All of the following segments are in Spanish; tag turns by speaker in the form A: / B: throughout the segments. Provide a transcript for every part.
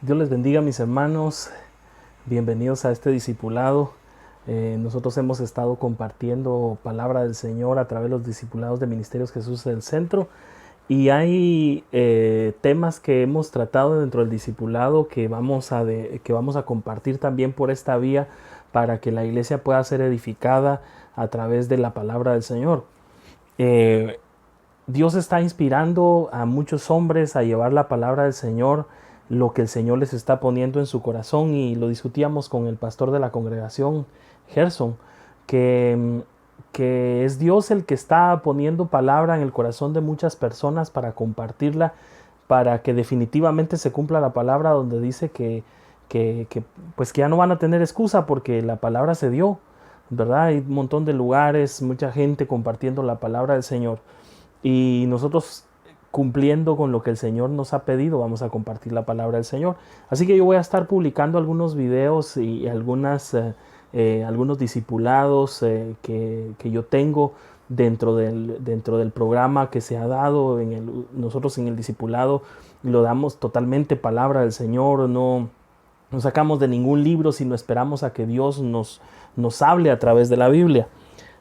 A: Dios les bendiga, mis hermanos. Bienvenidos a este discipulado. Nosotros hemos estado compartiendo palabra del Señor a través de los discipulados de Ministerios Jesús del Centro. Y hay temas que hemos tratado dentro del discipulado que vamos a compartir también por esta vía para que la iglesia pueda ser edificada a través de la palabra del Señor. Eh, Dios está inspirando a muchos hombres a llevar la palabra del Señor, lo que el Señor les está poniendo en su corazón, y lo discutíamos con el pastor de la congregación, Gerson, que, que es Dios el que está poniendo palabra en el corazón de muchas personas para compartirla, para que definitivamente se cumpla la palabra donde dice pues que ya no van a tener excusa porque la palabra se dio, ¿verdad? Hay un montón de lugares, mucha gente compartiendo la palabra del Señor. Y nosotros, cumpliendo con lo que el Señor nos ha pedido, vamos a compartir la palabra del Señor. Así que yo voy a estar publicando algunos videos y algunos discipulados que yo tengo dentro del programa que se ha dado. Nosotros en el discipulado lo damos totalmente palabra del Señor, no sacamos de ningún libro, sino esperamos a que Dios nos hable a través de la Biblia.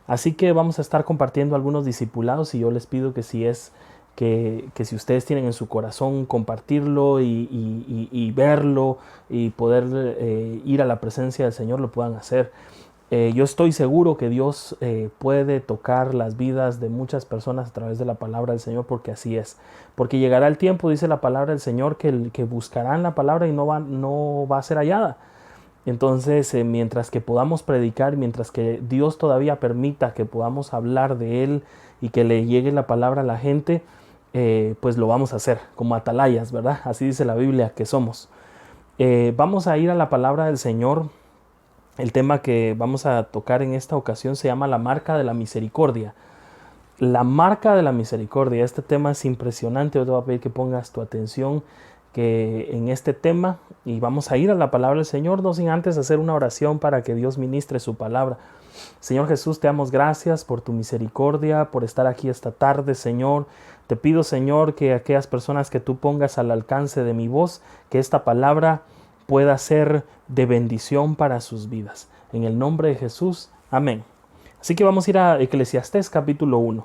A: Así que vamos a estar compartiendo algunos discipulados, y yo les pido que que si ustedes tienen en su corazón compartirlo y verlo y poder ir a la presencia del Señor, lo puedan hacer. Yo estoy seguro que Dios puede tocar las vidas de muchas personas a través de la palabra del Señor, porque así es. Porque llegará el tiempo, dice la palabra del Señor, que buscarán la palabra y no va a ser hallada. Entonces, mientras que podamos predicar, mientras que Dios todavía permita que podamos hablar de Él y que le llegue la palabra a la gente, pues lo vamos a hacer como atalayas, ¿verdad? Así dice la Biblia que somos. Vamos a ir a la palabra del Señor. El tema que vamos a tocar en esta ocasión se llama la marca de la misericordia. La marca de la misericordia. Este tema es impresionante. Yo te voy a pedir que pongas tu atención en este tema, y vamos a ir a la palabra del Señor, no sin antes hacer una oración para que Dios ministre su palabra. Señor Jesús, te damos gracias por tu misericordia, por estar aquí esta tarde, Señor. Te pido, Señor, que aquellas personas que tú pongas al alcance de mi voz, que esta palabra pueda ser de bendición para sus vidas. En el nombre de Jesús, amén. Así que vamos a ir a Eclesiastés capítulo 1.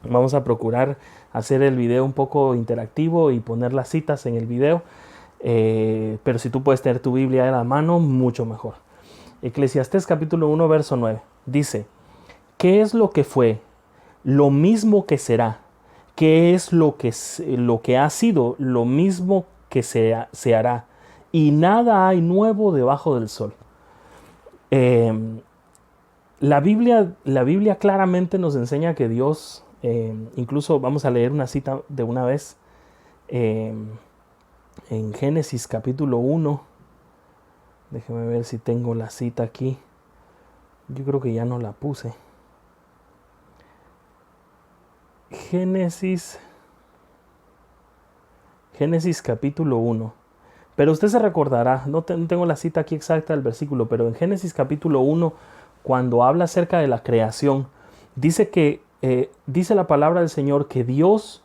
A: Vamos a procurar hacer el video un poco interactivo y poner las citas en el video. Pero si tú puedes tener tu Biblia en la mano, mucho mejor. Eclesiastés capítulo 1, verso 9. Dice: ¿qué es lo que fue? Lo mismo que será. ¿Qué es lo que ha sido? Lo mismo que se hará. Y nada hay nuevo debajo del sol. Eh, la Biblia claramente nos enseña que Dios, incluso vamos a leer una cita de una vez, eh, en Génesis capítulo 1. Déjeme ver si tengo la cita aquí. Yo creo que ya no la puse. Génesis capítulo 1. Pero usted se recordará, no tengo la cita aquí exacta del versículo, pero en Génesis capítulo 1, cuando habla acerca de la creación, dice la palabra del Señor que Dios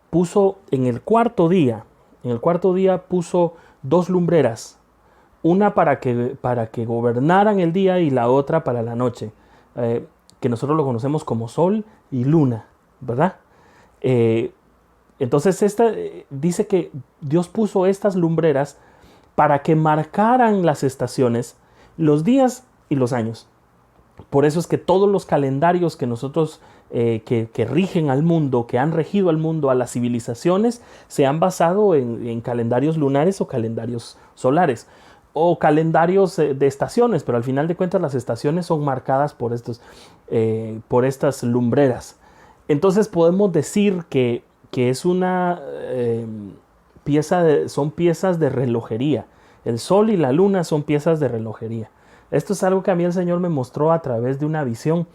A: puso en el cuarto día puso dos lumbreras, una para que gobernaran el día y la otra para la noche, que nosotros lo conocemos como sol y luna, ¿verdad? Entonces dice que Dios puso estas lumbreras para que marcaran las estaciones, los días y los años. Por eso es que todos los calendarios que nosotros que rigen al mundo, que han regido al mundo, a las civilizaciones, se han basado en calendarios lunares o calendarios solares o calendarios de estaciones, pero al final de cuentas las estaciones son marcadas por estas lumbreras. Entonces podemos decir que es una son piezas de relojería. El sol y la luna son piezas de relojería. Esto es algo que a mí el Señor me mostró a través de una visión.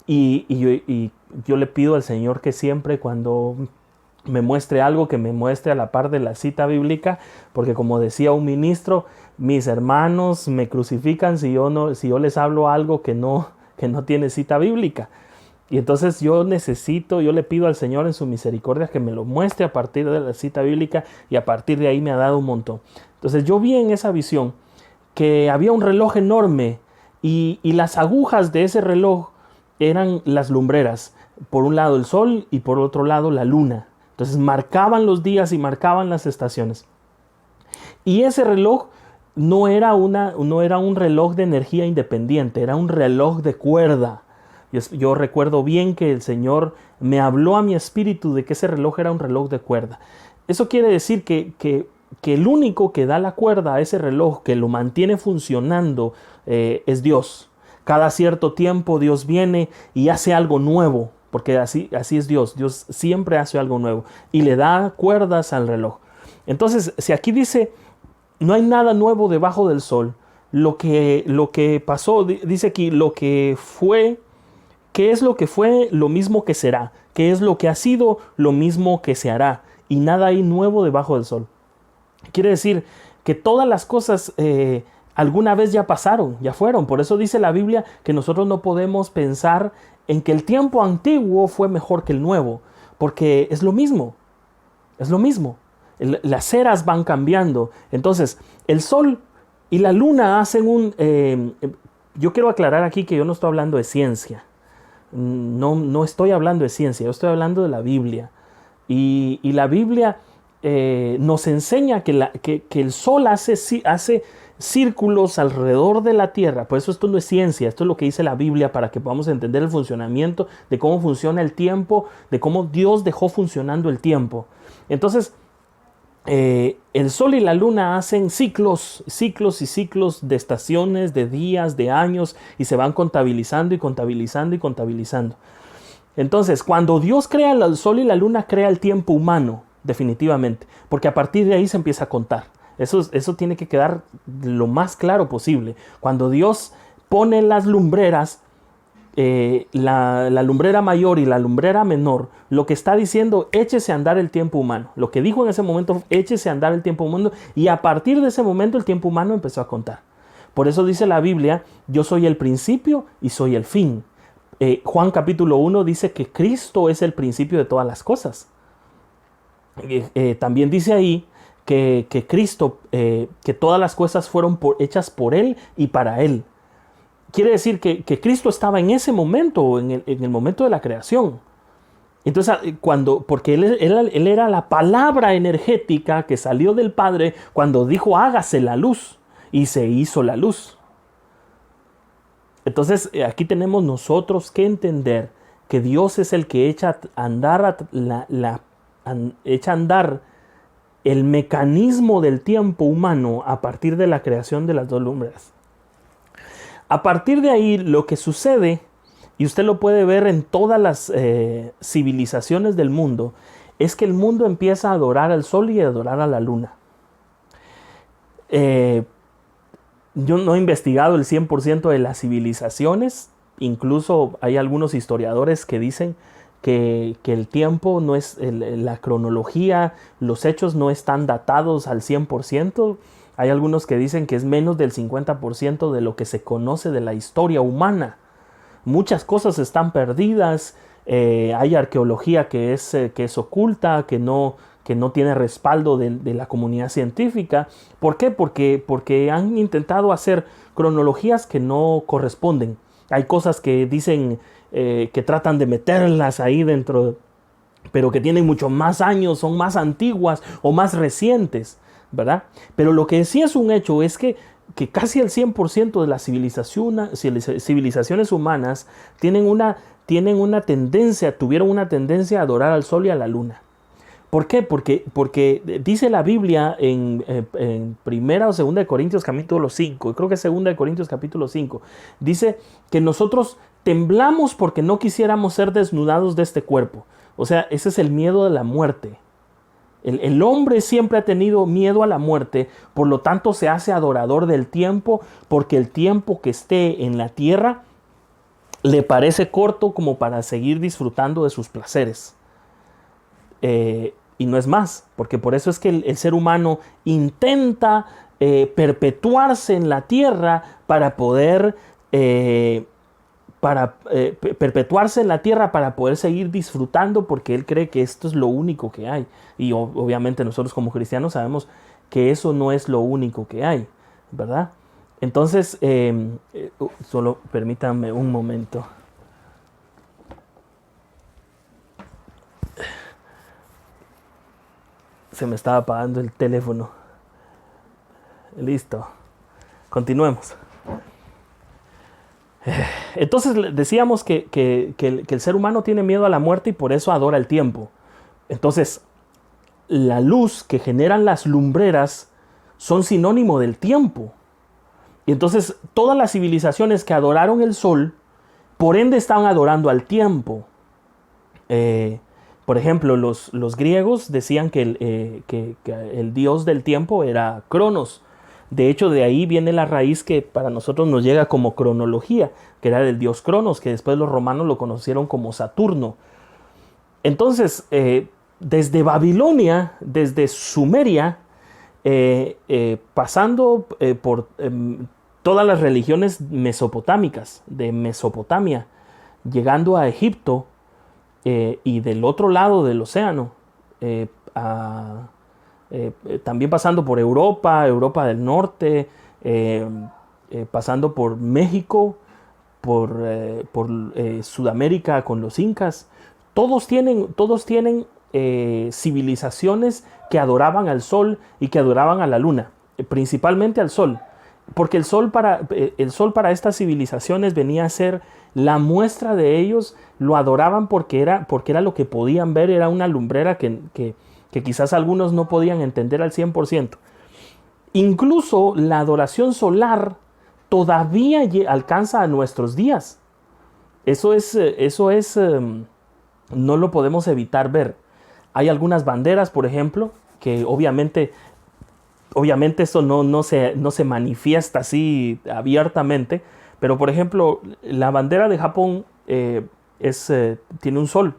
A: Y yo le pido al Señor que siempre cuando me muestre algo, que me muestre a la par de la cita bíblica, porque como decía un ministro, mis hermanos me crucifican si yo les hablo algo que no tiene cita bíblica. Y entonces yo le pido al Señor en su misericordia que me lo muestre a partir de la cita bíblica, y a partir de ahí me ha dado un montón. Entonces yo vi en esa visión que había un reloj enorme y las agujas de ese reloj eran las lumbreras. Por un lado el sol y por otro lado la luna. Entonces marcaban los días y marcaban las estaciones. Y ese reloj no era un reloj de energía independiente, era un reloj de cuerda. Yo recuerdo bien que el Señor me habló a mi espíritu de que ese reloj era un reloj de cuerda. Eso quiere decir que el único que da la cuerda a ese reloj, que lo mantiene funcionando, es Dios. Cada cierto tiempo Dios viene y hace algo nuevo, porque así es Dios. Dios siempre hace algo nuevo y le da cuerdas al reloj. Entonces, si aquí dice, no hay nada nuevo debajo del sol, lo que pasó, dice aquí, lo que fue, ¿qué es lo que fue? Lo mismo que será. ¿Qué es lo que ha sido? Lo mismo que se hará. Y nada hay nuevo debajo del sol. Quiere decir que todas las cosas alguna vez ya pasaron, ya fueron. Por eso dice la Biblia que nosotros no podemos pensar en que el tiempo antiguo fue mejor que el nuevo, porque es lo mismo, es lo mismo. Las eras van cambiando. Entonces, el sol y la luna hacen yo quiero aclarar aquí que yo no estoy hablando de ciencia. No estoy hablando de ciencia, yo estoy hablando de la Biblia. Y la Biblia nos enseña que el sol hace círculos alrededor de la tierra. Por eso esto no es ciencia, esto es lo que dice la Biblia, para que podamos entender el funcionamiento de cómo funciona el tiempo, de cómo Dios dejó funcionando el tiempo. Entonces, el sol y la luna hacen ciclos y ciclos de estaciones, de días, de años, y se van contabilizando y contabilizando y contabilizando. Entonces, cuando Dios crea el sol y la luna, crea el tiempo humano, definitivamente, porque a partir de ahí se empieza a contar. Eso tiene que quedar lo más claro posible. Cuando Dios pone las lumbreras, la lumbrera mayor y la lumbrera menor, lo que está diciendo, échese a andar el tiempo humano. Lo que dijo en ese momento, échese a andar el tiempo humano, y a partir de ese momento el tiempo humano empezó a contar. Por eso dice la Biblia, yo soy el principio y soy el fin. Juan capítulo 1 dice que Cristo es el principio de todas las cosas. También dice ahí que Cristo, que todas las cosas fueron hechas por Él y para Él. Quiere decir que Cristo estaba en ese momento, en el momento de la creación. Entonces, porque él era la palabra energética que salió del Padre cuando dijo, hágase la luz, y se hizo la luz. Entonces, aquí tenemos nosotros que entender que Dios es el que echa a andar el mecanismo del tiempo humano a partir de la creación de las dos lumbreras. A partir de ahí, lo que sucede, y usted lo puede ver en todas las civilizaciones del mundo, es que el mundo empieza a adorar al sol y a adorar a la luna. Yo no he investigado el 100% de las civilizaciones. Incluso hay algunos historiadores que dicen que el tiempo no es, la cronología, los hechos no están datados al 100%. Hay algunos que dicen que es menos del 50% de lo que se conoce de la historia humana. Muchas cosas están perdidas. Hay arqueología que es oculta, que no tiene respaldo de la comunidad científica. ¿Por qué? Porque han intentado hacer cronologías que no corresponden. Hay cosas que dicen que tratan de meterlas ahí dentro, pero que tienen mucho más años, son más antiguas o más recientes, ¿verdad? Pero lo que sí es un hecho es que casi el 100% de las civilizaciones humanas tuvieron una tendencia a adorar al sol y a la luna. ¿Por qué? Porque dice la Biblia en 1 o 2 de Corintios capítulo 5, creo que es 2 de Corintios capítulo 5, dice que nosotros temblamos porque no quisiéramos ser desnudados de este cuerpo. O sea, ese es el miedo de la muerte. El hombre siempre ha tenido miedo a la muerte, por lo tanto se hace adorador del tiempo, porque el tiempo que esté en la tierra le parece corto como para seguir disfrutando de sus placeres. Y no es más, porque por eso es que el ser humano intenta perpetuarse en la tierra para poder para perpetuarse en la tierra, para poder seguir disfrutando, porque él cree que esto es lo único que hay. Y obviamente nosotros como cristianos sabemos que eso no es lo único que hay, ¿verdad? Entonces, solo permítanme un momento. Se me estaba apagando el teléfono. Listo. Continuemos. Entonces decíamos que el ser humano tiene miedo a la muerte y por eso adora el tiempo. Entonces, la luz que generan las lumbreras son sinónimo del tiempo. Y entonces todas las civilizaciones que adoraron el sol, por ende estaban adorando al tiempo. Por ejemplo, los griegos decían que el dios del tiempo era Cronos. De hecho, de ahí viene la raíz que para nosotros nos llega como cronología, que era del dios Cronos, que después los romanos lo conocieron como Saturno. Entonces, desde Babilonia, desde Sumeria, pasando por todas las religiones mesopotámicas de Mesopotamia, llegando a Egipto, y del otro lado del océano, también pasando por Europa del Norte, pasando por México, por Sudamérica con los incas. Todos tienen civilizaciones que adoraban al sol y que adoraban a la luna, principalmente al sol, porque el sol para estas civilizaciones venía a ser la muestra de ellos. Lo adoraban porque era lo que podían ver, era una lumbrera que quizás algunos no podían entender al 100%. Incluso la adoración solar todavía alcanza a nuestros días. Eso es no lo podemos evitar ver. Hay algunas banderas, por ejemplo, que obviamente eso no se manifiesta así abiertamente, pero por ejemplo, la bandera de Japón tiene un sol,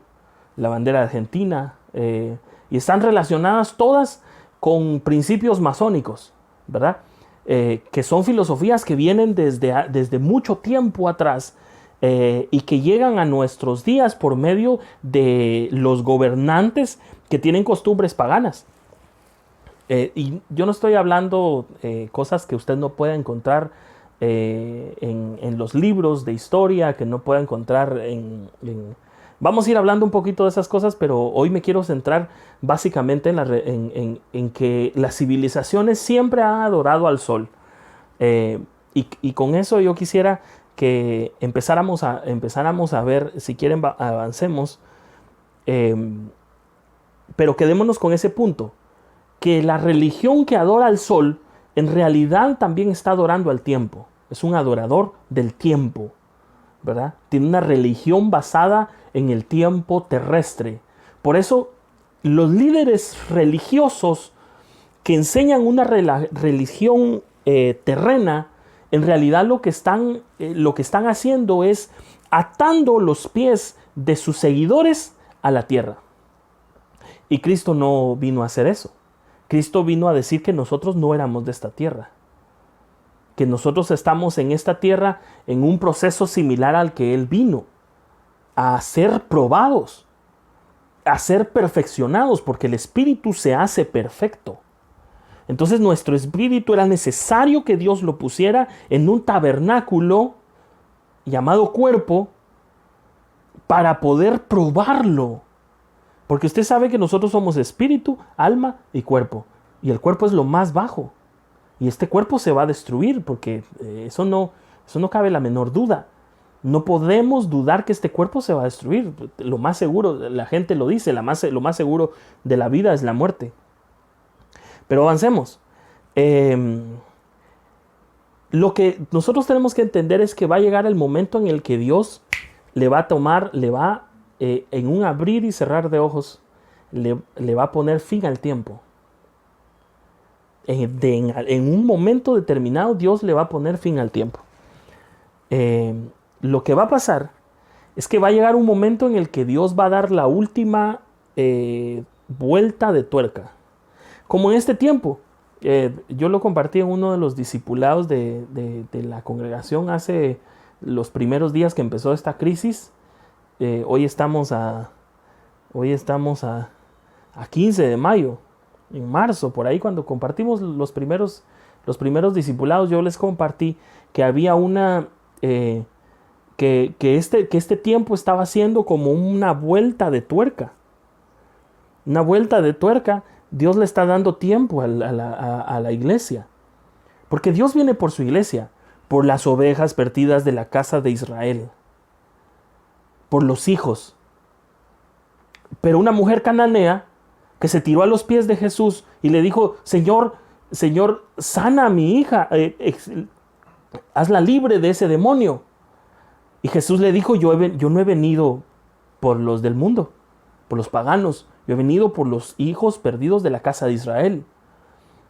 A: la bandera de Argentina, y están relacionadas todas con principios masónicos, ¿verdad? Que son filosofías que vienen desde mucho tiempo atrás, y que llegan a nuestros días por medio de los gobernantes que tienen costumbres paganas. Y yo no estoy hablando cosas que usted no pueda encontrar en los libros de historia, que no pueda encontrar Vamos a ir hablando un poquito de esas cosas, pero hoy me quiero centrar básicamente en que las civilizaciones siempre han adorado al sol. Y con eso yo quisiera que empezáramos a ver, si quieren avancemos, pero quedémonos con ese punto, que la religión que adora al sol en realidad también está adorando al tiempo. Es un adorador del tiempo, ¿verdad? Tiene una religión basada en el tiempo terrestre. Por eso los líderes religiosos que enseñan una religión terrena, en realidad lo que están haciendo es atando los pies de sus seguidores a la tierra. Y Cristo no vino a hacer eso. Cristo vino a decir que nosotros no éramos de esta tierra, que nosotros estamos en esta tierra en un proceso similar al que Él vino, a ser probados, a ser perfeccionados, porque el espíritu se hace perfecto. Entonces nuestro espíritu era necesario que Dios lo pusiera en un tabernáculo llamado cuerpo para poder probarlo. Porque usted sabe que nosotros somos espíritu, alma y cuerpo. Y el cuerpo es lo más bajo. Y este cuerpo se va a destruir porque eso no cabe la menor duda. No podemos dudar que este cuerpo se va a destruir. Lo más seguro, la gente lo dice, lo más seguro de la vida es la muerte. Pero avancemos. Lo que nosotros tenemos que entender es que va a llegar el momento en el que Dios en un abrir y cerrar de ojos, le va a poner fin al tiempo. En un momento determinado, Dios le va a poner fin al tiempo. Lo que va a pasar es que va a llegar un momento en el que Dios va a dar la última vuelta de tuerca. Como en este tiempo. Yo lo compartí en uno de los discipulados de la congregación hace los primeros días que empezó esta crisis. Hoy estamos a 15 de mayo, en marzo, por ahí cuando compartimos los primeros discipulados, yo les compartí que había que este tiempo estaba siendo como una vuelta de tuerca. Una vuelta de tuerca. Dios le está dando tiempo a la iglesia. Porque Dios viene por su iglesia, por las ovejas perdidas de la casa de Israel, por los hijos. Pero una mujer cananea que se tiró a los pies de Jesús y le dijo: Señor, sana a mi hija, hazla libre de ese demonio. Y Jesús le dijo: yo no he venido por los del mundo, por los paganos, yo he venido por los hijos perdidos de la casa de Israel.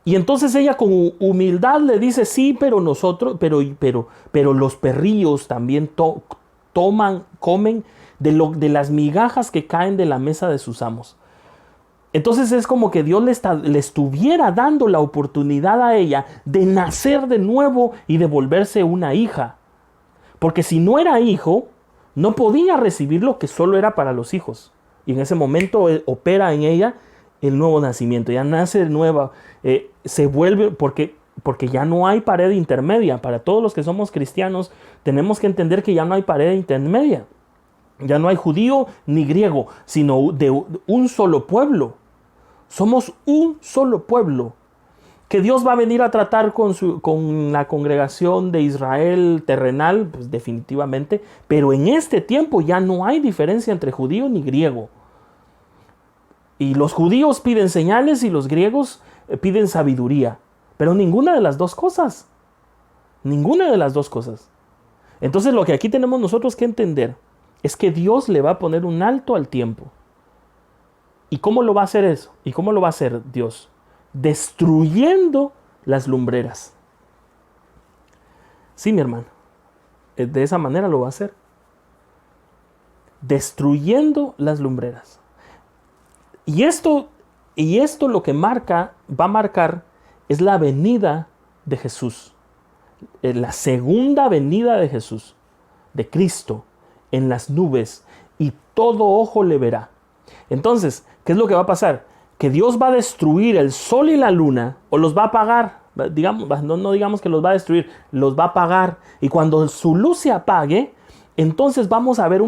A: Y entonces ella con humildad le dice: sí, pero los perrillos también comen de las migajas que caen de la mesa de sus amos. Entonces es como que Dios le estuviera dando la oportunidad a ella de nacer de nuevo y de volverse una hija. Porque si no era hijo, no podía recibir lo que solo era para los hijos. Y en ese momento opera en ella el nuevo nacimiento. Ya nace de nueva, se vuelve, porque ya no hay pared intermedia. Para todos los que somos cristianos, tenemos que entender que ya no hay pared intermedia. Ya no hay judío ni griego, sino de un solo pueblo. Somos un solo pueblo. Que Dios va a venir a tratar con la congregación de Israel terrenal, pues definitivamente. Pero en este tiempo ya no hay diferencia entre judío ni griego. Y los judíos piden señales y los griegos piden sabiduría. Pero ninguna de las dos cosas. Ninguna de las dos cosas. Entonces lo que aquí tenemos nosotros que entender es que Dios le va a poner un alto al tiempo. ¿Y cómo lo va a hacer eso? ¿Y cómo lo va a hacer Dios? Destruyendo las lumbreras. Sí, mi hermano. De esa manera lo va a hacer. Destruyendo las lumbreras. Y esto lo que va a marcar es la venida de Jesús. La segunda venida de Jesús, de Cristo, en las nubes, y todo ojo le verá. Entonces, ¿qué es lo que va a pasar? Que Dios va a destruir el sol y la luna, o los va a apagar. No digamos que los va a destruir, los va a apagar. Y cuando su luz se apague, entonces vamos a ver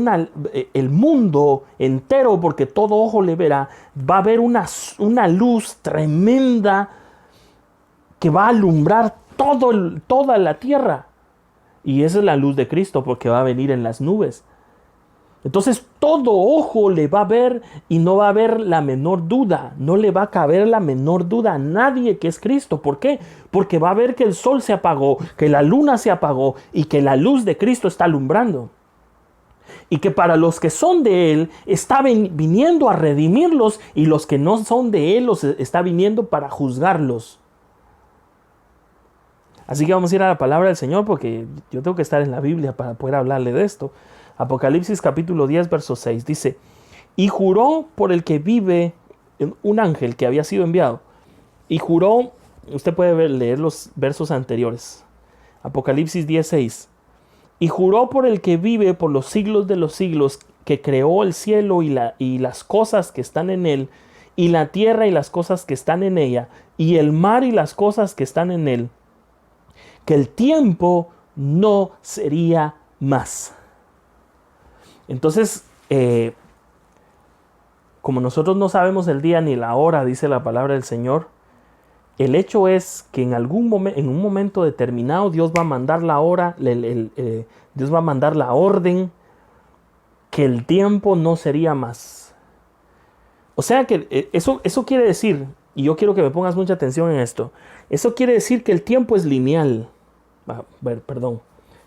A: el mundo entero, porque todo ojo le verá. Va a haber una luz tremenda que va a alumbrar toda la tierra. Y esa es la luz de Cristo, porque va a venir en las nubes. Entonces todo ojo le va a ver y no va a haber la menor duda. No le va a caber la menor duda a nadie que es Cristo. ¿Por qué? Porque va a ver que el sol se apagó, que la luna se apagó y que la luz de Cristo está alumbrando. Y que para los que son de Él está viniendo a redimirlos, y los que no son de Él los está viniendo para juzgarlos. Así que vamos a ir a la palabra del Señor, porque yo tengo que estar en la Biblia para poder hablarle de esto. Apocalipsis capítulo 10, verso 6 dice: y juró por el que vive, un ángel que había sido enviado. Y juró, usted puede leer los versos anteriores. Apocalipsis 10, 6. Y juró por el que vive por los siglos de los siglos, que creó el cielo y las cosas que están en él, y la tierra y las cosas que están en ella, y el mar y las cosas que están en él, que el tiempo no sería más. Entonces, como nosotros no sabemos el día ni la hora, dice la palabra del Señor, el hecho es que en un momento determinado Dios va a mandar la hora, Dios va a mandar la orden, que el tiempo no sería más. O sea que eso quiere decir, y yo quiero que me pongas mucha atención en esto, eso quiere decir que el tiempo es lineal.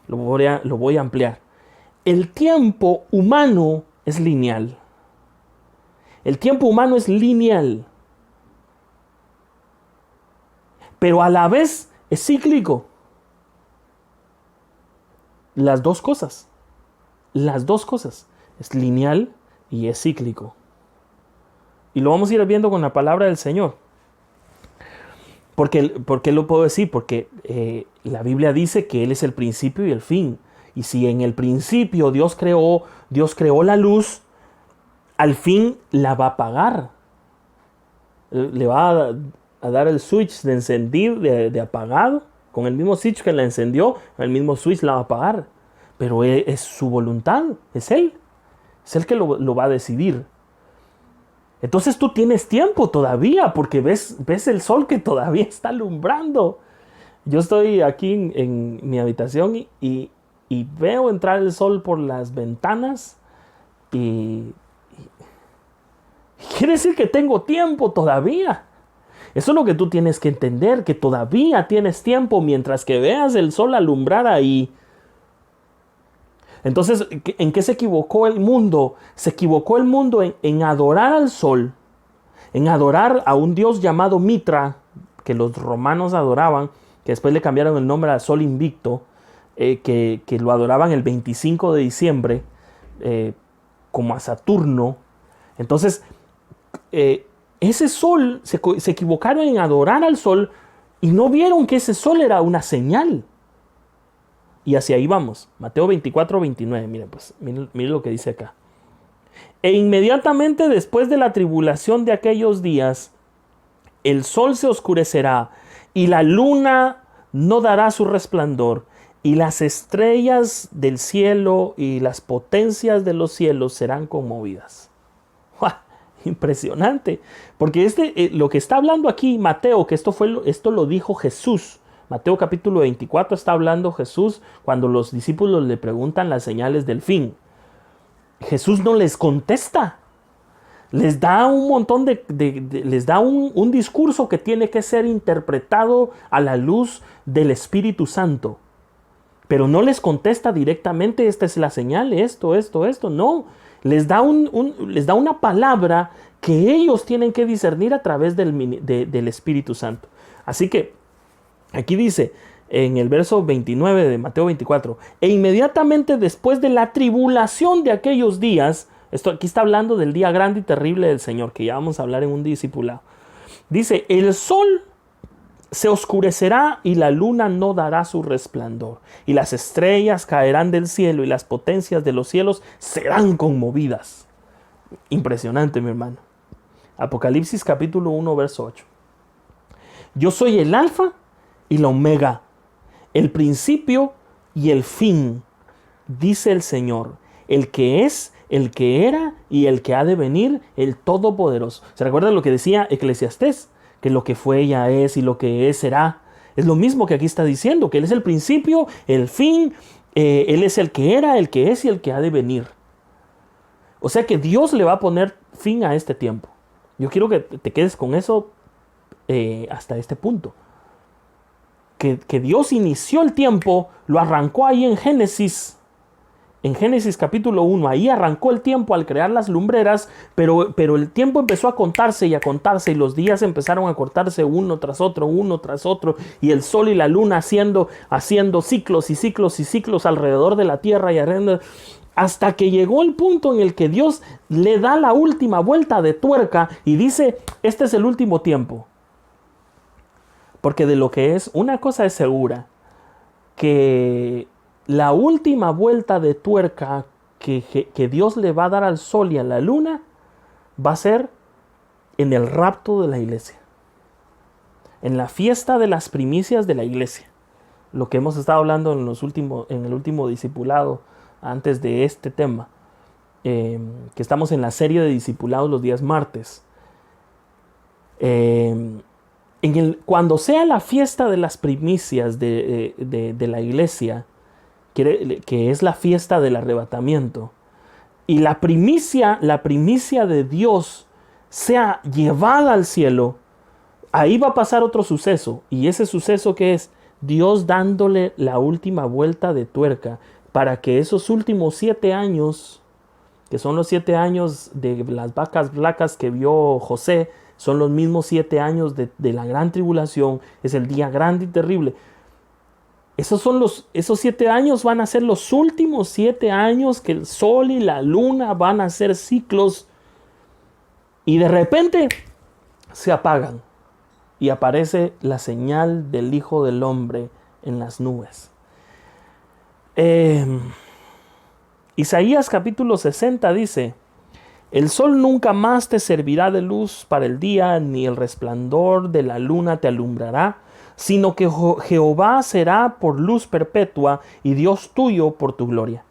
A: Lo voy a ampliar. El tiempo humano es lineal. El tiempo humano es lineal. Pero a la vez es cíclico. Las dos cosas. Es lineal y es cíclico. Y lo vamos a ir viendo con la palabra del Señor. ¿Por qué lo puedo decir? Porque la Biblia dice que Él es el principio y el fin. Y si en el principio Dios creó la luz, al fin la va a apagar. Le va a dar el switch de encendido, de apagado. Con el mismo switch que la encendió, el mismo switch la va a apagar. Pero es su voluntad, es Él. Es Él que lo va a decidir. Entonces tú tienes tiempo todavía, porque ves el sol que todavía está alumbrando. Yo estoy aquí en mi habitación y veo entrar el sol por las ventanas y quiere decir que tengo tiempo todavía. Eso es lo que tú tienes que entender, que todavía tienes tiempo mientras que veas el sol alumbrar ahí. Entonces, ¿en qué se equivocó el mundo? Se equivocó el mundo en adorar al sol, en adorar a un dios llamado Mitra, que los romanos adoraban, que después le cambiaron el nombre al sol invicto, que lo adoraban el 25 de diciembre, como a Saturno. Entonces, ese sol, se equivocaron en adorar al sol y no vieron que ese sol era una señal. Y hacia ahí vamos. Mateo 24, 29. Miren lo que dice acá. E inmediatamente después de la tribulación de aquellos días, el sol se oscurecerá y la luna no dará su resplandor, y las estrellas del cielo y las potencias de los cielos serán conmovidas. ¡Uah! Impresionante. Porque lo que está hablando aquí Mateo, que esto lo dijo Jesús. Mateo capítulo 24 está hablando Jesús cuando los discípulos le preguntan las señales del fin. Jesús no les contesta. Les da un montón les da un discurso que tiene que ser interpretado a la luz del Espíritu Santo. Pero no les contesta directamente, esta es la señal, esto. No, les da una palabra que ellos tienen que discernir a través del Espíritu Santo. Así que aquí dice en el verso 29 de Mateo 24, e inmediatamente después de la tribulación de aquellos días, esto aquí está hablando del día grande y terrible del Señor, que ya vamos a hablar en un discipulado. Dice, el sol se oscurecerá y la luna no dará su resplandor, y las estrellas caerán del cielo y las potencias de los cielos serán conmovidas. Impresionante, mi hermano. Apocalipsis capítulo 1, verso 8. Yo soy el alfa y la omega, el principio y el fin, dice el Señor, el que es, el que era y el que ha de venir, el Todopoderoso. ¿Se recuerdan lo que decía Eclesiastés? Que lo que fue ya es y lo que es será. Es lo mismo que aquí está diciendo, que Él es el principio, el fin, Él es el que era, el que es y el que ha de venir. O sea que Dios le va a poner fin a este tiempo. Yo quiero que te quedes con eso hasta este punto. Que Dios inició el tiempo, lo arrancó ahí en Génesis capítulo 1, ahí arrancó el tiempo al crear las lumbreras, pero el tiempo empezó a contarse y los días empezaron a cortarse uno tras otro, y el sol y la luna haciendo ciclos y ciclos y ciclos alrededor de la tierra y hasta que llegó el punto en el que Dios le da la última vuelta de tuerca y dice, este es el último tiempo. Porque de lo que es, una cosa es segura, que la última vuelta de tuerca que Dios le va a dar al sol y a la luna va a ser en el rapto de la iglesia. En la fiesta de las primicias de la iglesia. Lo que hemos estado hablando en el último discipulado antes de este tema. Que estamos en la serie de discipulados los días martes. Cuando sea la fiesta de las primicias de la iglesia, que es la fiesta del arrebatamiento, y la primicia de Dios sea llevada al cielo, ahí va a pasar otro suceso. Y ese suceso que es Dios dándole la última vuelta de tuerca para que esos últimos 7 años, que son los 7 años de las vacas flacas que vio José, son los mismos 7 años de la gran tribulación, es el día grande y terrible. Esos 7 años van a ser los últimos 7 años que el sol y la luna van a ser ciclos, y de repente se apagan y aparece la señal del Hijo del Hombre en las nubes. Eh, Isaías capítulo 60 dice: el sol nunca más te servirá de luz para el día, ni el resplandor de la luna te alumbrará, sino que Jehová será por luz perpetua y Dios tuyo por tu gloria.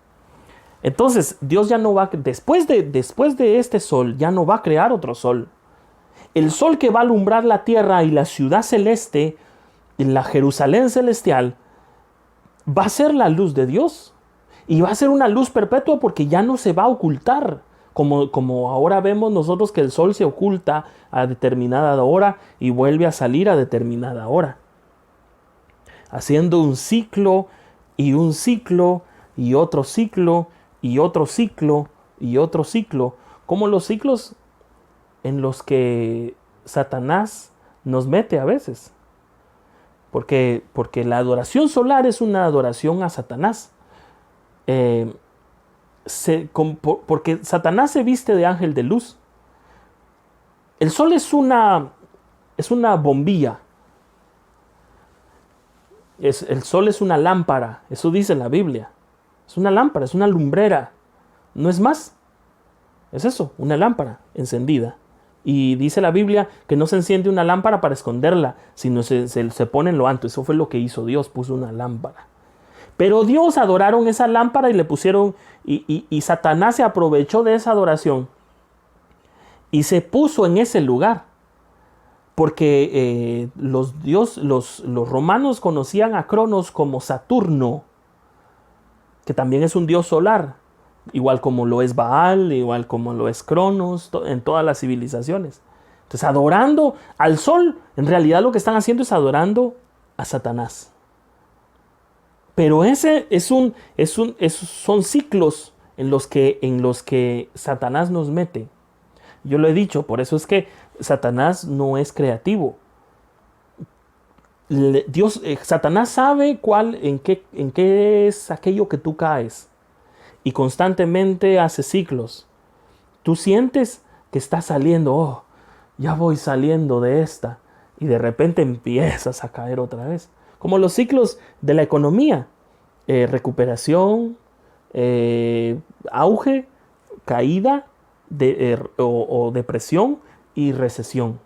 A: Entonces, Dios ya no va, después de este sol, ya no va a crear otro sol. El sol que va a alumbrar la tierra y la ciudad celeste, la Jerusalén celestial, va a ser la luz de Dios. Y va a ser una luz perpetua porque ya no se va a ocultar. Como ahora vemos nosotros que el sol se oculta a determinada hora y vuelve a salir a determinada hora. Haciendo un ciclo y un ciclo y otro ciclo y otro ciclo y otro ciclo. Como los ciclos en los que Satanás nos mete a veces. Porque la adoración solar es una adoración a Satanás. Porque Satanás se viste de ángel de luz. El sol es una bombilla. El sol es una lámpara. Eso dice la Biblia. Es una lámpara, es una lumbrera. No es más. Es eso, una lámpara encendida. Y dice la Biblia que no se enciende una lámpara para esconderla, sino se pone en lo alto. Eso fue lo que hizo Dios, puso una lámpara. Pero Dios adoraron esa lámpara y le pusieron, y Satanás se aprovechó de esa adoración y se puso en ese lugar. Porque los romanos conocían a Cronos como Saturno, que también es un dios solar, igual como lo es Baal, igual como lo es Cronos, en todas las civilizaciones. Entonces, adorando al sol, en realidad lo que están haciendo es adorando a Satanás. Pero son ciclos en los que Satanás nos mete. Yo lo he dicho, por eso es que Satanás no es creativo. Satanás sabe en qué es aquello que tú caes. Y constantemente hace ciclos. Tú sientes que estás saliendo, ya voy saliendo de esta. Y de repente empiezas a caer otra vez. Como los ciclos de la economía. Recuperación, auge, caída o depresión y recesión.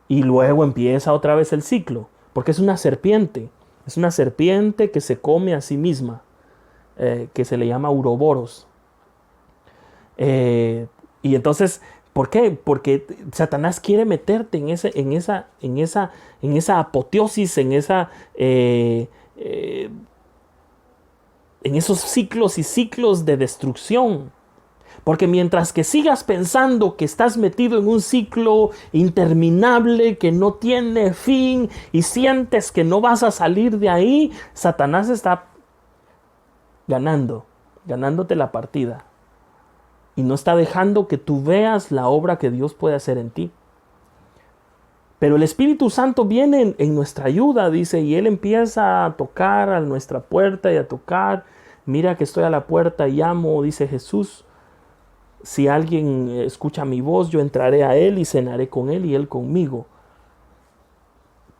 A: Y luego empieza otra vez el ciclo. Porque es una serpiente. Es una serpiente que se come a sí misma. Que se le llama Uroboros. Y entonces, ¿por qué? Porque Satanás quiere meterte en esa apoteosis, en esos ciclos y ciclos de destrucción. Porque mientras que sigas pensando que estás metido en un ciclo interminable que no tiene fin y sientes que no vas a salir de ahí, Satanás está ganándote la partida. Y no está dejando que tú veas la obra que Dios puede hacer en ti. Pero el Espíritu Santo viene en nuestra ayuda, dice, y Él empieza a tocar a nuestra puerta y a tocar. Mira que estoy a la puerta y llamo, dice Jesús. Si alguien escucha mi voz, yo entraré a Él y cenaré con Él y Él conmigo.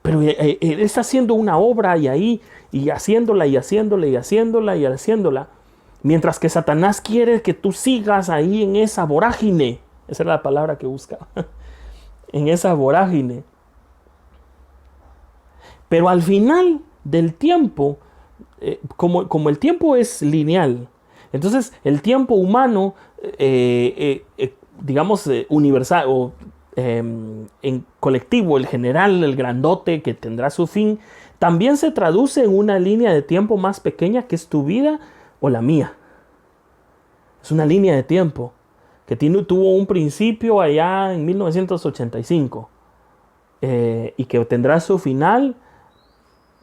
A: Pero Él está haciendo una obra y haciéndola y haciéndola y haciéndola y haciéndola. Mientras que Satanás quiere que tú sigas ahí en esa vorágine. Esa es la palabra que buscaba. En esa vorágine. Pero al final del tiempo, como el tiempo es lineal, entonces el tiempo humano, digamos universal o en colectivo, el general, el grandote que tendrá su fin, también se traduce en una línea de tiempo más pequeña que es tu vida o la mía. Es una línea de tiempo que tuvo un principio allá en 1985 y que tendrá su final,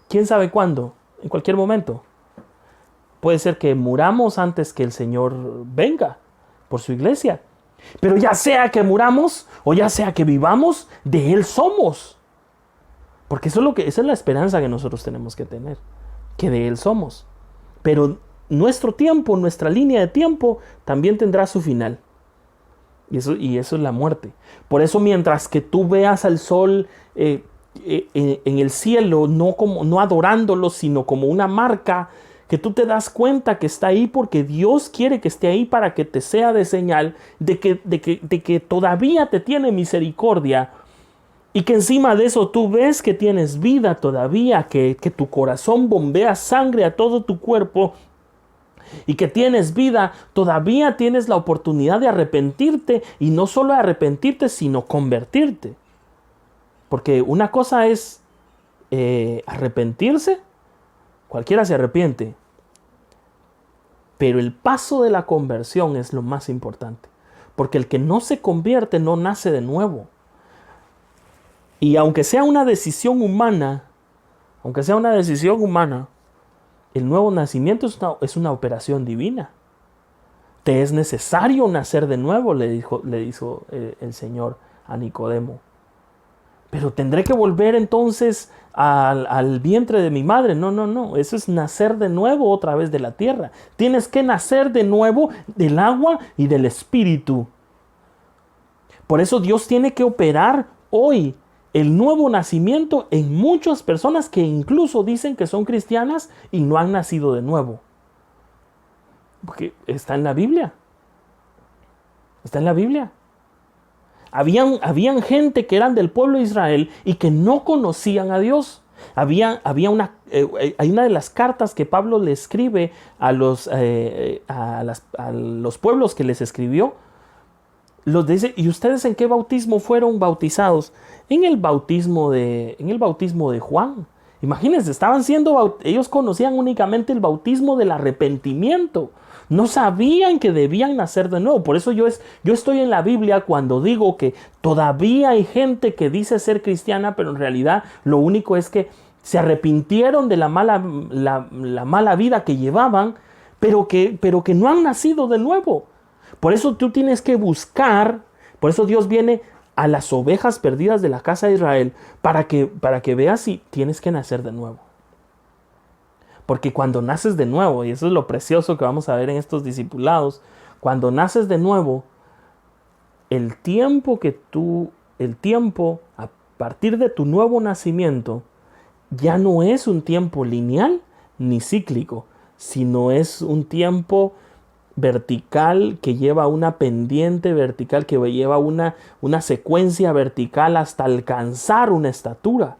A: ¿quién sabe cuándo? En cualquier momento. Puede ser que muramos antes que el Señor venga por su iglesia. Pero ya sea que muramos o ya sea que vivamos, de Él somos. Porque esa es la esperanza que nosotros tenemos que tener. Que de Él somos. Pero nuestro tiempo, nuestra línea de tiempo, también tendrá su final. Y eso es la muerte. Por eso mientras que tú veas al sol en el cielo, no adorándolo, sino como una marca que tú te das cuenta que está ahí porque Dios quiere que esté ahí para que te sea de señal de que todavía te tiene misericordia, y que encima de eso tú ves que tienes vida todavía, que tu corazón bombea sangre a todo tu cuerpo y que tienes vida, todavía tienes la oportunidad de arrepentirte, y no solo arrepentirte, sino convertirte. Porque una cosa es arrepentirse, cualquiera se arrepiente, pero el paso de la conversión es lo más importante, porque el que no se convierte no nace de nuevo. Y aunque sea una decisión humana, el nuevo nacimiento es una operación divina. Te es necesario nacer de nuevo, le dijo el Señor a Nicodemo. Pero tendré que volver entonces al vientre de mi madre. No. Eso es nacer de nuevo otra vez de la tierra. Tienes que nacer de nuevo del agua y del espíritu. Por eso Dios tiene que operar hoy el nuevo nacimiento en muchas personas que incluso dicen que son cristianas y no han nacido de nuevo. Porque está en la Biblia. Está en la Biblia. Habían gente que eran del pueblo de Israel y que no conocían a Dios. Hay una de las cartas que Pablo le escribe a los pueblos que les escribió. Los dice: ¿y ustedes en qué bautismo fueron bautizados? En el bautismo de Juan. Imagínense, ellos conocían únicamente el bautismo del arrepentimiento. No sabían que debían nacer de nuevo. Por eso yo estoy en la Biblia cuando digo que todavía hay gente que dice ser cristiana, pero en realidad lo único es que se arrepintieron de la mala vida que llevaban, pero que no han nacido de nuevo. Por eso tú tienes que buscar, por eso Dios viene a las ovejas perdidas de la casa de Israel, para que veas si tienes que nacer de nuevo. Porque cuando naces de nuevo, y eso es lo precioso que vamos a ver en estos discipulados, cuando naces de nuevo, el tiempo a partir de tu nuevo nacimiento, ya no es un tiempo lineal ni cíclico, sino es un tiempo vertical que lleva una pendiente vertical, que lleva una secuencia vertical hasta alcanzar una estatura.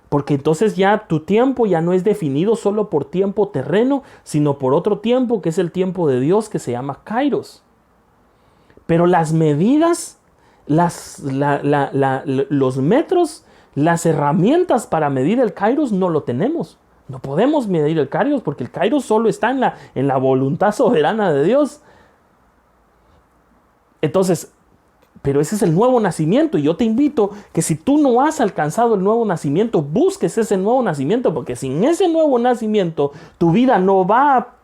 A: Porque entonces ya tu tiempo ya no es definido solo por tiempo terreno, sino por otro tiempo que es el tiempo de Dios, que se llama Kairos. Pero las medidas, los metros, las herramientas para medir el Kairos no lo tenemos. No podemos medir el Kairos porque el Kairos solo está en la voluntad soberana de Dios. Entonces, pero ese es el nuevo nacimiento, y yo te invito que si tú no has alcanzado el nuevo nacimiento, busques ese nuevo nacimiento, porque sin ese nuevo nacimiento tu vida no va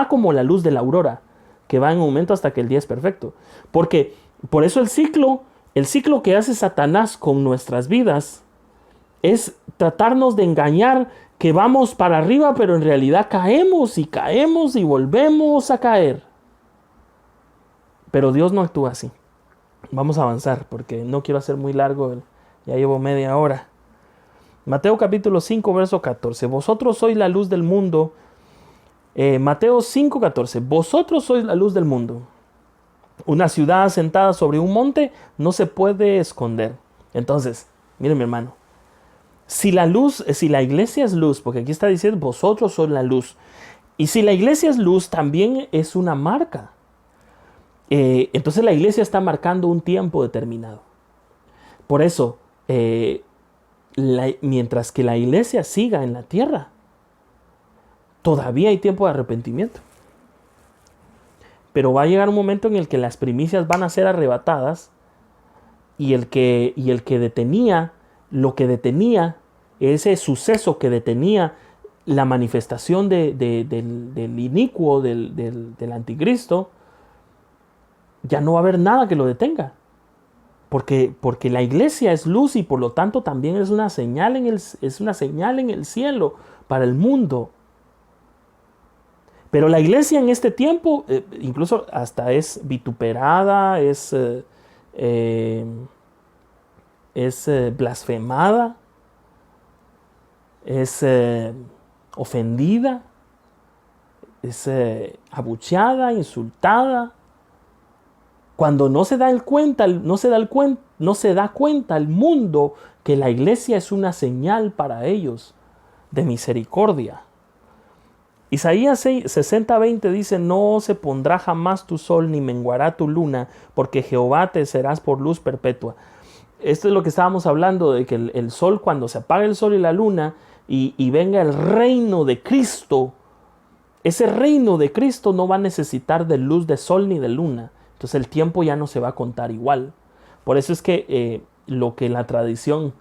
A: como la luz de la aurora, que va en aumento hasta que el día es perfecto. Porque por eso el ciclo que hace Satanás con nuestras vidas es tratarnos de engañar que vamos para arriba, pero en realidad caemos y volvemos a caer. Pero Dios no actúa así. Vamos a avanzar porque no quiero hacer muy largo, ya llevo media hora. Mateo capítulo 5, verso 14. Vosotros sois la luz del mundo. Mateo 5, 14. Vosotros sois la luz del mundo. Una ciudad asentada sobre un monte no se puede esconder. Entonces, miren mi hermano. Si la iglesia es luz, porque aquí está diciendo vosotros sois la luz. Y si la iglesia es luz, también es una marca. Entonces la iglesia está marcando un tiempo determinado. Por eso, mientras que la iglesia siga en la tierra, todavía hay tiempo de arrepentimiento. Pero va a llegar un momento en el que las primicias van a ser arrebatadas, y el que detenía, ese suceso que detenía la manifestación del inicuo, del anticristo, ya no va a haber nada que lo detenga. Porque la iglesia es luz, y por lo tanto también es una señal en el cielo para el mundo. Pero la iglesia en este tiempo incluso hasta es vituperada, es blasfemada, es ofendida. es abucheada, insultada. Cuando no se da cuenta el mundo que la iglesia es una señal para ellos de misericordia. Isaías 60:20 dice: no se pondrá jamás tu sol ni menguará tu luna, porque Jehová te serás por luz perpetua. Esto es lo que estábamos hablando, de que el sol, cuando se apaga el sol y la luna y venga el reino de Cristo, ese reino de Cristo no va a necesitar de luz de sol ni de luna. Entonces el tiempo ya no se va a contar igual. Por eso es que lo que la tradición,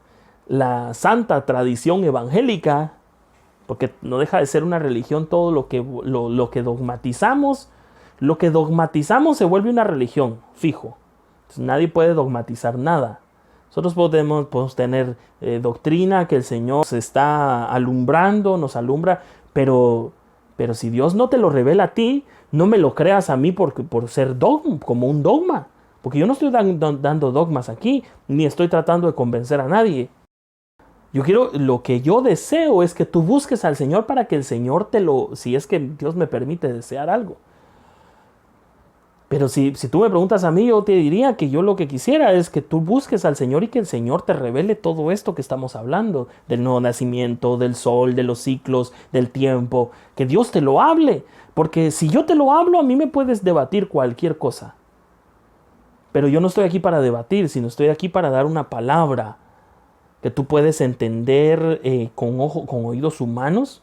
A: la santa tradición evangélica, porque no deja de ser una religión, todo lo que dogmatizamos, se vuelve una religión, fijo. Entonces, nadie puede dogmatizar nada. Nosotros podemos tener doctrina que el Señor se está alumbrando, nos alumbra, pero si Dios no te lo revela a ti, no me lo creas a mí por ser como un dogma. Porque yo no estoy dando dogmas aquí, ni estoy tratando de convencer a nadie. Lo que yo deseo es que tú busques al Señor para que el Señor si es que Dios me permite desear algo. Pero si tú me preguntas a mí, yo te diría que yo lo que quisiera es que tú busques al Señor y que el Señor te revele todo esto que estamos hablando, del nuevo nacimiento, del sol, de los ciclos, del tiempo, que Dios te lo hable. Porque si yo te lo hablo, a mí me puedes debatir cualquier cosa. Pero yo no estoy aquí para debatir, sino estoy aquí para dar una palabra que tú puedes entender con oídos humanos,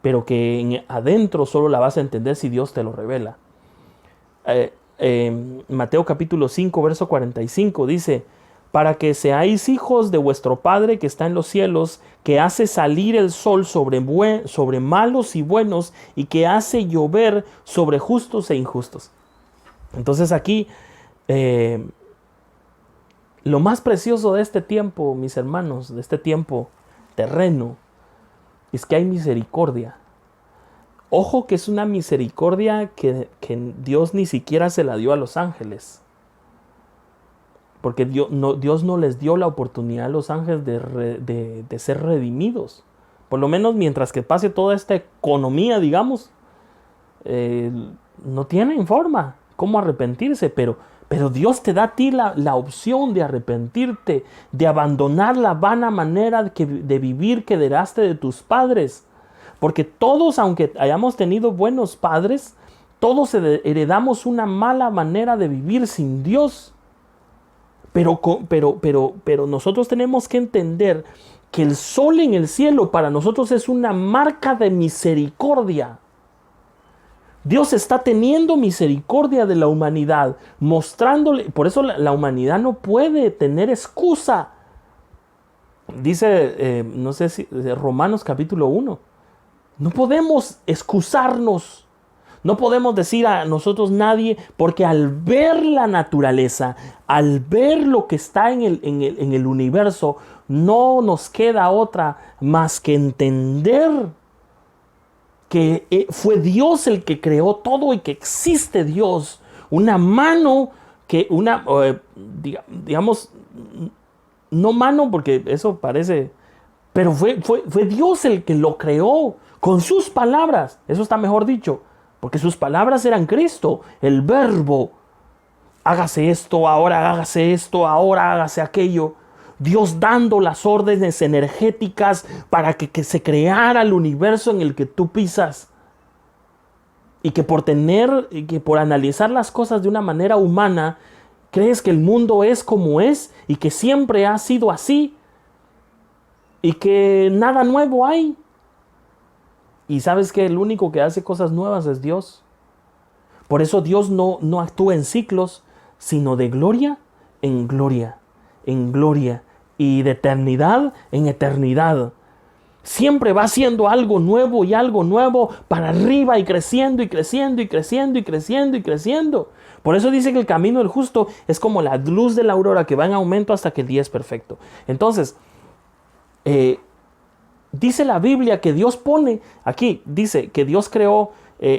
A: pero que adentro solo la vas a entender si Dios te lo revela. Mateo capítulo 5, verso 45 dice: para que seáis hijos de vuestro Padre que está en los cielos, que hace salir el sol sobre malos y buenos, y que hace llover sobre justos e injustos. Entonces aquí lo más precioso de este tiempo, mis hermanos, de este tiempo terreno, es que hay misericordia. Ojo, que es una misericordia que Dios ni siquiera se la dio a los ángeles. Porque Dios no les dio la oportunidad a los ángeles de ser redimidos. Por lo menos mientras que pase toda esta economía, digamos, no tienen forma cómo arrepentirse. Pero Dios te da a ti la opción de arrepentirte, de abandonar la vana manera de vivir que heredaste de tus padres. Porque todos, aunque hayamos tenido buenos padres, todos heredamos una mala manera de vivir sin Dios. Pero nosotros tenemos que entender que el sol en el cielo para nosotros es una marca de misericordia. Dios está teniendo misericordia de la humanidad, mostrándole. Por eso la humanidad no puede tener excusa. Dice, no sé si Romanos capítulo 1. No podemos excusarnos. No podemos decir a nosotros nadie, porque al ver la naturaleza, al ver lo que está en el universo, no nos queda otra más que entender que fue Dios el que creó todo y que existe Dios. Una mano digamos, no mano porque eso parece, pero fue Dios el que lo creó con sus palabras. Eso está mejor dicho. Porque sus palabras eran Cristo, el verbo. Hágase esto, ahora hágase aquello. Dios dando las órdenes energéticas para que se creara el universo en el que tú pisas. Y que por analizar las cosas de una manera humana, crees que el mundo es como es y que siempre ha sido así. Y que nada nuevo hay. Y sabes que el único que hace cosas nuevas es Dios. Por eso Dios no actúa en ciclos, sino de gloria en gloria, en gloria, y de eternidad en eternidad. Siempre va haciendo algo nuevo y algo nuevo para arriba, y creciendo y creciendo y creciendo y creciendo y creciendo. Por eso dice que el camino del justo es como la luz de la aurora, que va en aumento hasta que el día es perfecto. Entonces, dice la Biblia que Dios dice que Dios creó,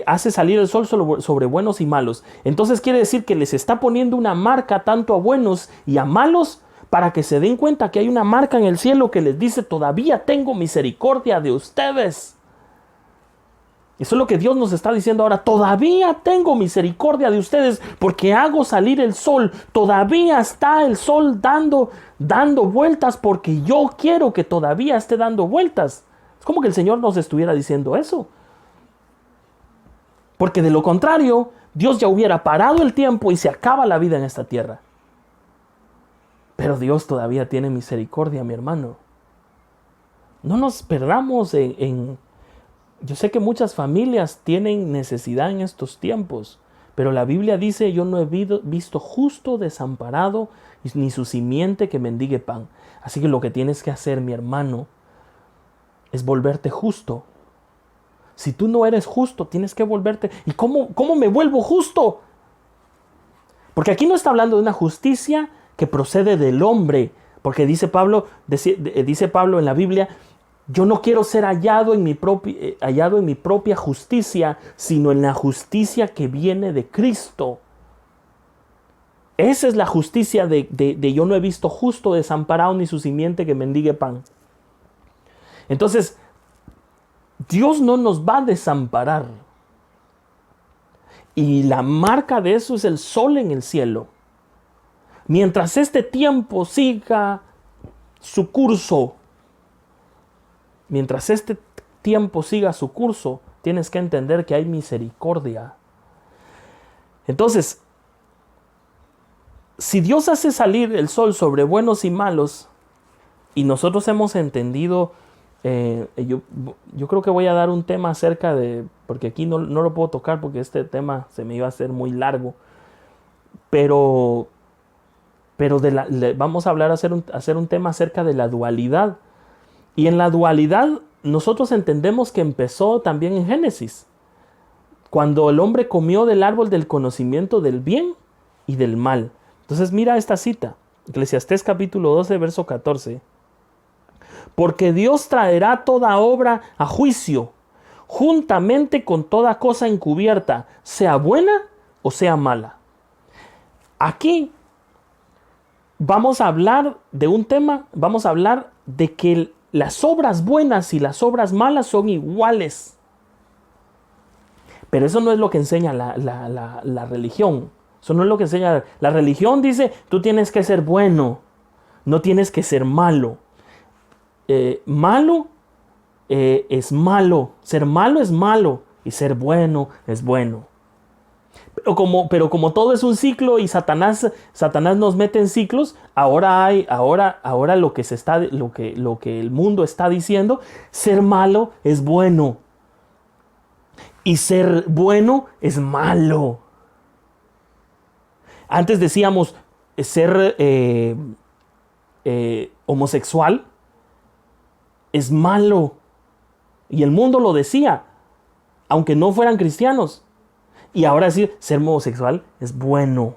A: hace salir el sol sobre buenos y malos. Entonces quiere decir que les está poniendo una marca tanto a buenos y a malos, para que se den cuenta que hay una marca en el cielo que les dice: todavía tengo misericordia de ustedes. Eso es lo que Dios nos está diciendo ahora. Todavía tengo misericordia de ustedes porque hago salir el sol. Todavía está el sol dando vueltas porque yo quiero que todavía esté dando vueltas. Es como que el Señor nos estuviera diciendo eso. Porque de lo contrario, Dios ya hubiera parado el tiempo y se acaba la vida en esta tierra. Pero Dios todavía tiene misericordia, mi hermano. No nos perdamos en Yo sé que muchas familias tienen necesidad en estos tiempos, pero la Biblia dice, yo no he visto justo desamparado, ni su simiente que mendigue pan. Así que lo que tienes que hacer, mi hermano, es volverte justo. Si tú no eres justo, tienes que volverte. ¿Y cómo me vuelvo justo? Porque aquí no está hablando de una justicia que procede del hombre, porque dice Pablo en la Biblia, yo no quiero ser hallado en mi propia justicia, sino en la justicia que viene de Cristo. Esa es la justicia de yo no he visto justo desamparado ni su simiente que mendigue pan. Entonces, Dios no nos va a desamparar. Y la marca de eso es el sol en el cielo. Mientras este tiempo siga su curso, tienes que entender que hay misericordia. Entonces, si Dios hace salir el sol sobre buenos y malos, y nosotros hemos entendido, yo creo que voy a dar un tema acerca de, porque aquí no lo puedo tocar porque este tema se me iba a hacer muy largo, pero vamos a hablar, hacer un tema acerca de la dualidad. Y en la dualidad nosotros entendemos que empezó también en Génesis, cuando el hombre comió del árbol del conocimiento del bien y del mal. Entonces mira esta cita, Eclesiastés capítulo 12, verso 14. Porque Dios traerá toda obra a juicio, juntamente con toda cosa encubierta, sea buena o sea mala. Aquí vamos a hablar de un tema, vamos a hablar de que las obras buenas y las obras malas son iguales. Pero eso no es lo que enseña la religión. Eso no es lo que enseña. La religión dice, tú tienes que ser bueno, no tienes que ser malo. Malo es malo. Ser malo es malo y ser bueno es bueno. Pero como todo es un ciclo y Satanás nos mete en ciclos, ahora lo que el mundo está diciendo, ser malo es bueno y ser bueno es malo. Antes decíamos ser homosexual es malo y el mundo lo decía, aunque no fueran cristianos. Y ahora decir ser homosexual es bueno.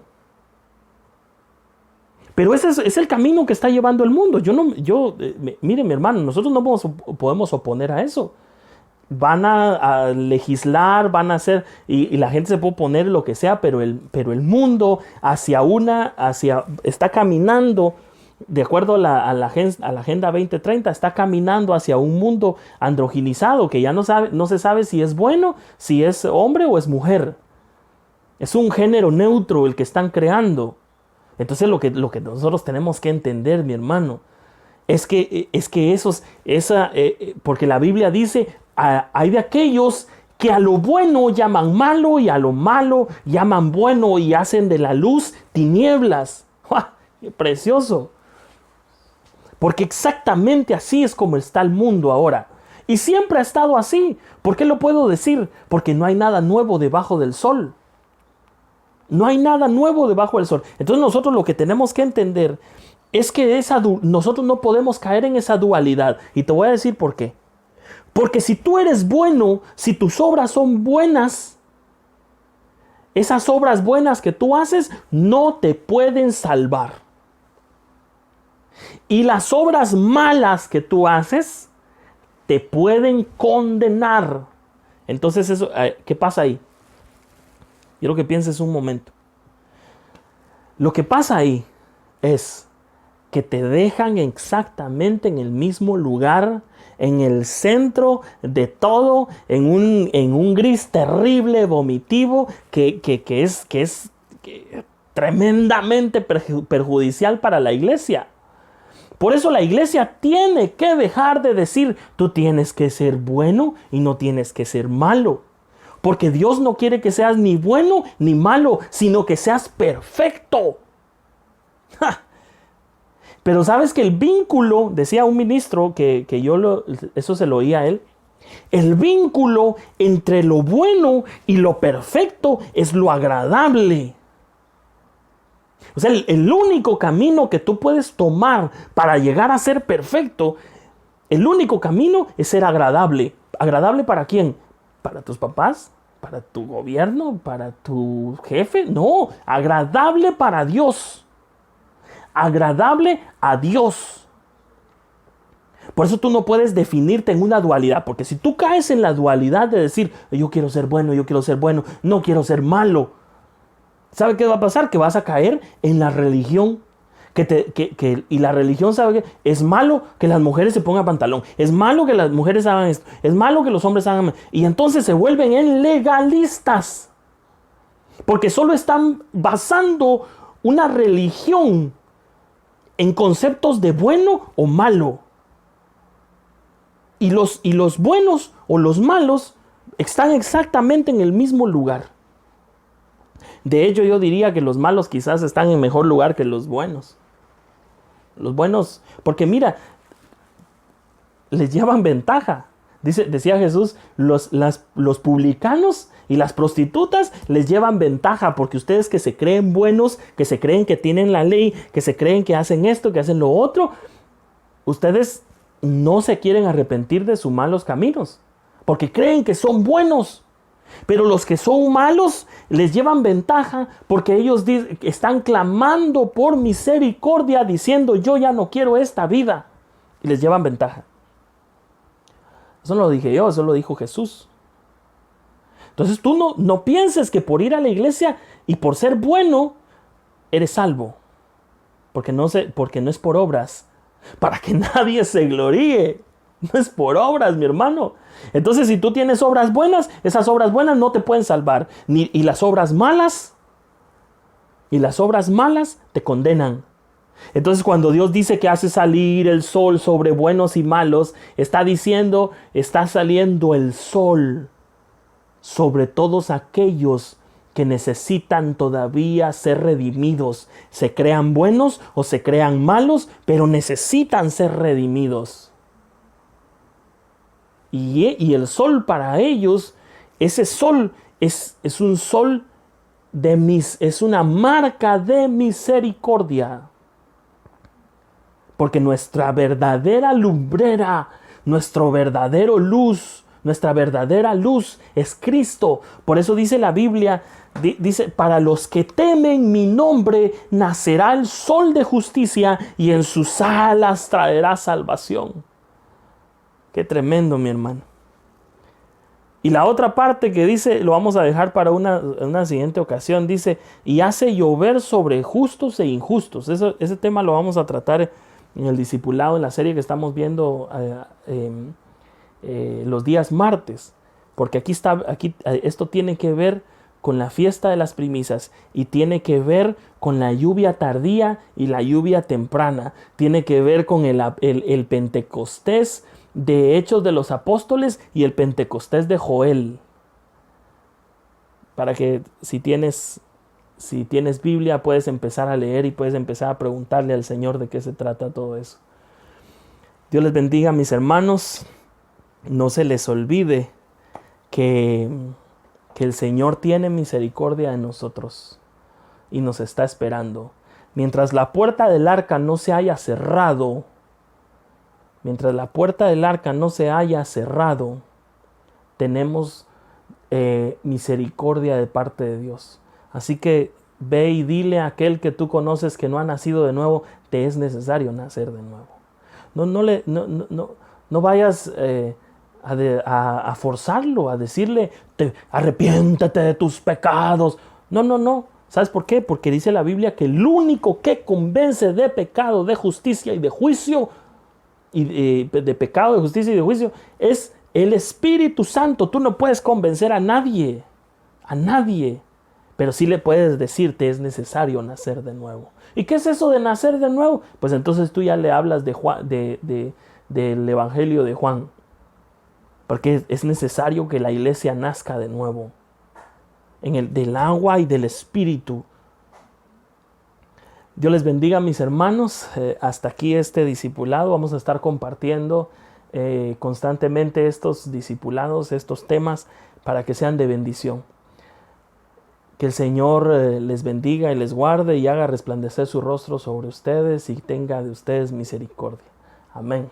A: Pero ese es el camino que está llevando el mundo. Mire, mi hermano, nosotros no podemos oponer a eso. Van a legislar, van a hacer, y la gente se puede oponer lo que sea, pero el mundo está caminando, de acuerdo a la Agenda 2030, está caminando hacia un mundo androginizado, que ya no se sabe si es bueno, si es hombre o es mujer. Es un género neutro el que están creando. Entonces lo que nosotros tenemos que entender, mi hermano, es que porque la Biblia dice, hay de aquellos que a lo bueno llaman malo y a lo malo llaman bueno y hacen de la luz tinieblas. ¡Ja! ¡Qué precioso! Porque exactamente así es como está el mundo ahora. Y siempre ha estado así. ¿Por qué lo puedo decir? Porque no hay nada nuevo debajo del sol. No hay nada nuevo debajo del sol. Entonces nosotros lo que tenemos que entender es que nosotros no podemos caer en esa dualidad. Y te voy a decir por qué. Porque si tú eres bueno, si tus obras son buenas, esas obras buenas que tú haces no te pueden salvar. Y las obras malas que tú haces te pueden condenar. Entonces, ¿qué pasa ahí? Quiero que pienses un momento. Lo que pasa ahí es que te dejan exactamente en el mismo lugar en el centro de todo, en un gris terrible, vomitivo, que es tremendamente perjudicial para la iglesia. Por eso la iglesia tiene que dejar de decir, tú tienes que ser bueno y no tienes que ser malo. Porque Dios no quiere que seas ni bueno ni malo, sino que seas perfecto. ¡Ja! Pero sabes que el vínculo, decía un ministro que eso se lo oía a él, el vínculo entre lo bueno y lo perfecto es lo agradable. O sea, el único camino que tú puedes tomar para llegar a ser perfecto, el único camino es ser agradable. ¿Agradable para quién? ¿Para tus papás? ¿Para tu gobierno? ¿Para tu jefe? No, agradable para Dios. Agradable a Dios. Por eso tú no puedes definirte en una dualidad, porque si tú caes en la dualidad de decir, yo quiero ser bueno, no quiero ser malo, ¿sabe qué va a pasar? Que vas a caer en la religión. Y la religión, ¿sabe qué? Es malo que las mujeres se pongan pantalón. Es malo que las mujeres hagan esto. Es malo que los hombres hagan esto. Y entonces se vuelven en legalistas. Porque solo están basando una religión en conceptos de bueno o malo. Y los buenos o los malos están exactamente en el mismo lugar. De hecho, yo diría que los malos quizás están en mejor lugar que los buenos. Los buenos, porque mira, les llevan ventaja. Decía Jesús, los publicanos y las prostitutas les llevan ventaja, porque ustedes que se creen buenos, que se creen que tienen la ley, que se creen que hacen esto, que hacen lo otro, ustedes no se quieren arrepentir de sus malos caminos, porque creen que son buenos. Pero los que son malos les llevan ventaja porque ellos están clamando por misericordia, diciendo, yo ya no quiero esta vida. Y les llevan ventaja. Eso no lo dije yo, eso lo dijo Jesús. Entonces tú no pienses que por ir a la iglesia y por ser bueno, eres salvo. Porque no es por obras, para que nadie se gloríe. No es por obras, mi hermano. Entonces, si tú tienes obras buenas, esas obras buenas no te pueden salvar. Y las obras malas te condenan. Entonces, cuando Dios dice que hace salir el sol sobre buenos y malos, está diciendo, está saliendo el sol sobre todos aquellos que necesitan todavía ser redimidos. Se crean buenos o se crean malos, pero necesitan ser redimidos. Y el sol para ellos, ese sol es un sol es una marca de misericordia. Porque nuestra verdadera lumbrera, nuestra verdadera luz es Cristo. Por eso dice la Biblia, dice, para los que temen mi nombre, nacerá el sol de justicia y en sus alas traerá salvación. Qué tremendo, mi hermano. Y la otra parte que dice, lo vamos a dejar para una siguiente ocasión, dice, y hace llover sobre justos e injustos. Ese tema lo vamos a tratar en el discipulado, en la serie que estamos viendo los días martes. Porque aquí esto tiene que ver con la fiesta de las primicias y tiene que ver con la lluvia tardía y la lluvia temprana. Tiene que ver con el Pentecostés de Hechos de los Apóstoles y el Pentecostés de Joel. Para que si tienes Biblia puedes empezar a leer y puedes empezar a preguntarle al Señor de qué se trata todo eso. Dios les bendiga, mis hermanos. No se les olvide que el Señor tiene misericordia de nosotros y nos está esperando. Mientras la puerta del arca no se haya cerrado, tenemos misericordia de parte de Dios. Así que ve y dile a aquel que tú conoces que no ha nacido de nuevo, te es necesario nacer de nuevo. No vayas a forzarlo, a decirle, arrepiéntete de tus pecados. No. ¿Sabes por qué? Porque dice la Biblia que el único que convence de pecado, de justicia y de juicio y de pecado, de justicia y de juicio, es el Espíritu Santo. Tú no puedes convencer a nadie, pero sí le puedes decir, te es necesario nacer de nuevo. ¿Y qué es eso de nacer de nuevo? Pues entonces tú ya le hablas de Juan, del Evangelio de Juan, porque es necesario que la iglesia nazca de nuevo, del agua y del Espíritu. Dios les bendiga, mis hermanos. Hasta aquí este discipulado. Vamos a estar compartiendo constantemente estos discipulados, estos temas, para que sean de bendición. Que el Señor les bendiga y les guarde y haga resplandecer su rostro sobre ustedes y tenga de ustedes misericordia. Amén.